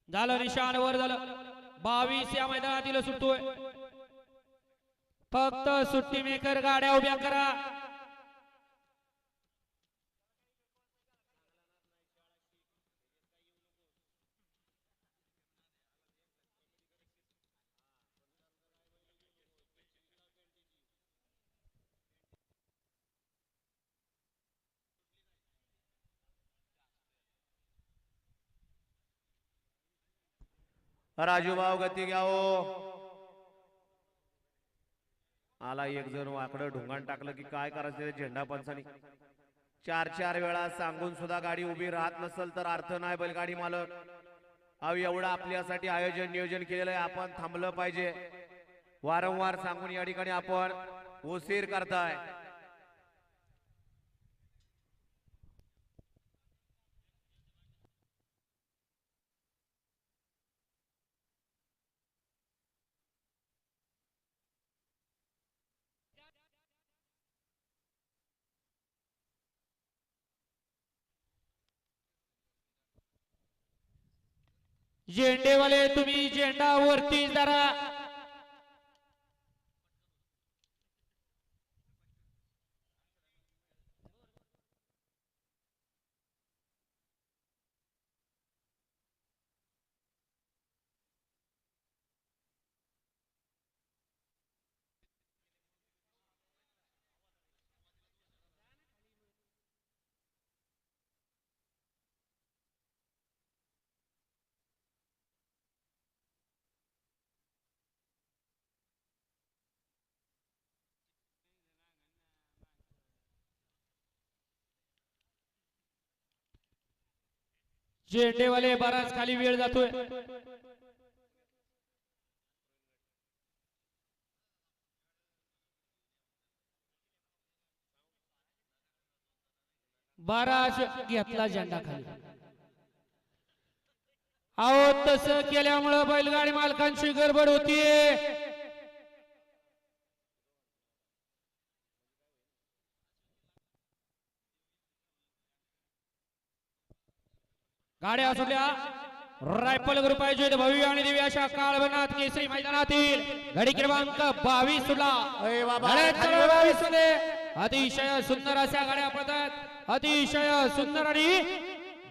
झालं निशाण वर झालं 22 या मैदानातील सुटतोय फक्त सुट्टी मेकर गाड्या उभ्या करा राजू भाऊ गती घ्या हो आला एक जण वाकडं ढुंगाण टाकलं की काय करायचं झेंडा पंचानी 4 वेळा सांगून सुद्धा गाडी उभी राहत नसेल तर अर्थ नाही बैलगाडी मालक अहो एवढं आपल्यासाठी आयोजन नियोजन केलेलं आहे आपण थांबलं पाहिजे वारंवार सांगून या ठिकाणी आपण उशीर करताय झेंडेवाले तुम्ही झेंडा वरती जरा झेंडेवाले बराच खाली वेळ जातोय बराच घेतला झेंडा खाली अहो तसं केल्यामुळे बैलगाडी मालकांची गडबड होतीये गाड्या सुटल्या रायफल ग्रुप आयोजित भव्य आणि दिव्य अशा काळवनाथ केसरी मैदानातील घडी क्रमांक 22 सुटला 22 मध्ये अतिशय सुंदर अशा गाड्या पडतात अतिशय सुंदर आणि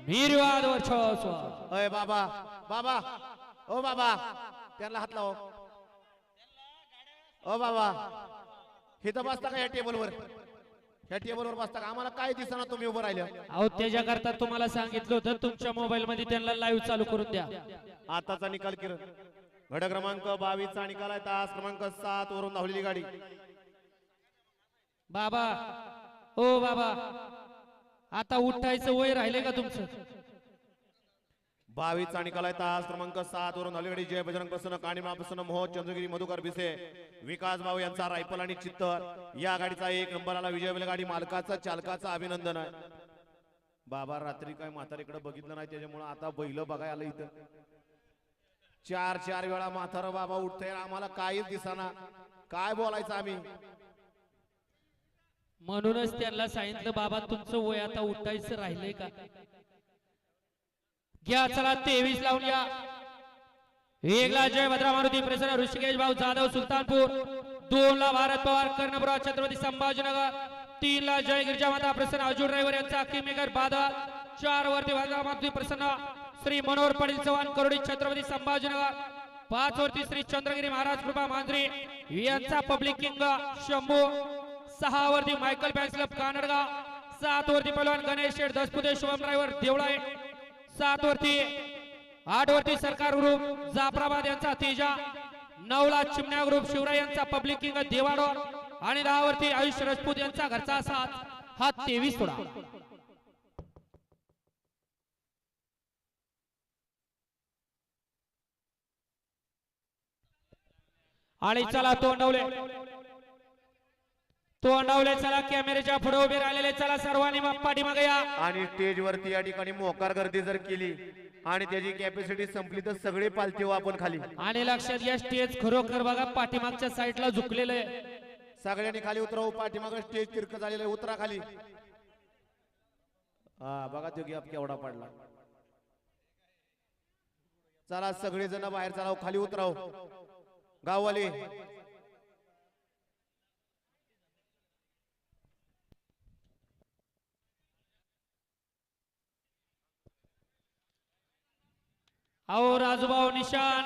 निर्वाद वर्चस्व अय बाबा बाबा ओ बाबा त्याला हात लाव ओ बाबा इथं बसता का या टेबलवर या टेबलवर बसता का आम्हाला काय दिसना तुम्ही उभं राहिले अहो त्याच्याकरता तुम्हाला सांगितलं होतं तुमच्या मोबाईल मध्ये त्यांना लाईव्ह चालू करून द्या आताचा निकाल किरण घड क्रमांक 22 चा निकाल आहे तास क्रमांक 7 वरून धावलेली गाडी बाबा ओ बाबा आता उठायचं वय राहिले का तुमचं 22 चा निकाल आहे तास क्रमांक 7 वरून धावलेली गाडी जय बजरंग प्रसन्न काणीमा प्रसन्न मोहोळ चंद्रगिरी मधुकर भिसे विकास भाऊ यांचा रायफल आणि चित्तर या गाडीचा 1 नंबर आला विजय बैलगाडी मालकाचा चालकाचा अभिनंदन आहे बाबा रात्री काय म्हातारीकडे बघितलं नाही त्याच्यामुळे आता बैल बघायला आलं इथं 4 वेळा म्हातारा बाबा उठतंय आम्हाला काहीच दिसना काय बोलायचं आम्ही म्हणूनच त्यांना सांगितलं बाबा तुमचं वय आता उठायचं राहिलंय का घ्या चला 23 लावून घ्या 1 ला जय भद्रा मारुती प्रसन्न ऋषिकेश भाऊ जाधव सुलतानपूर 2 ला भारत पवार कर्णपुरा छत्रपती संभाजीनगर 3 ला जय गिरिजा माता प्रसन्न अर्जुन ड्रायव्हर यांचा किंगमेकर बादल 4 वरती भद्रा मारुती प्रसन्न श्री मनोहर पाटील चव्हाण करोडी छत्रपती संभाजीनगर 5 वरती श्री चंद्रगिरी महाराज कृपा मांजरी यांचा पब्लिक किंग शंभू 6 वरती मायकल फॅन्स क्लब कानडगाव 7 वरती पहलवान गणेश शेठ दसपुते शुभम ड्रायव्हर देवळाई 7 वरती 8 वरती सरकार ग्रुप जाफराबाद यांचा तेजा 9 ला चिमण्या ग्रुप शिवराय यांचा पब्लिक किंग देवाडोर आणि 10 वरती आयुष राजपूत यांचा घरचा साथ हा 23 थोडा आणि चला तोंडवले चला कॅमेऱ्याच्या पुढे उभे राहिलेले चला सर्वांनी पाठीमागे या आणि स्टेज वरती या ठिकाणी मोकार गर्दी जर केली आणि त्याची कॅपॅसिटी संपली तर सगळे पालते हो आपण खाली आणि लक्षात घ्या स्टेज खरोखर बघा पाठीमागच्या साईडला झुकलेलं आहे सगळ्यांनी खाली उतराव पाठीमागे स्टेज तिरक झालेलं आहे उतरा खाली हा बघा तो गॅप केवढा पडला चला सगळेजण बाहेर चला, खाली उतराव गाववाले. आओ राजूभाऊ निशान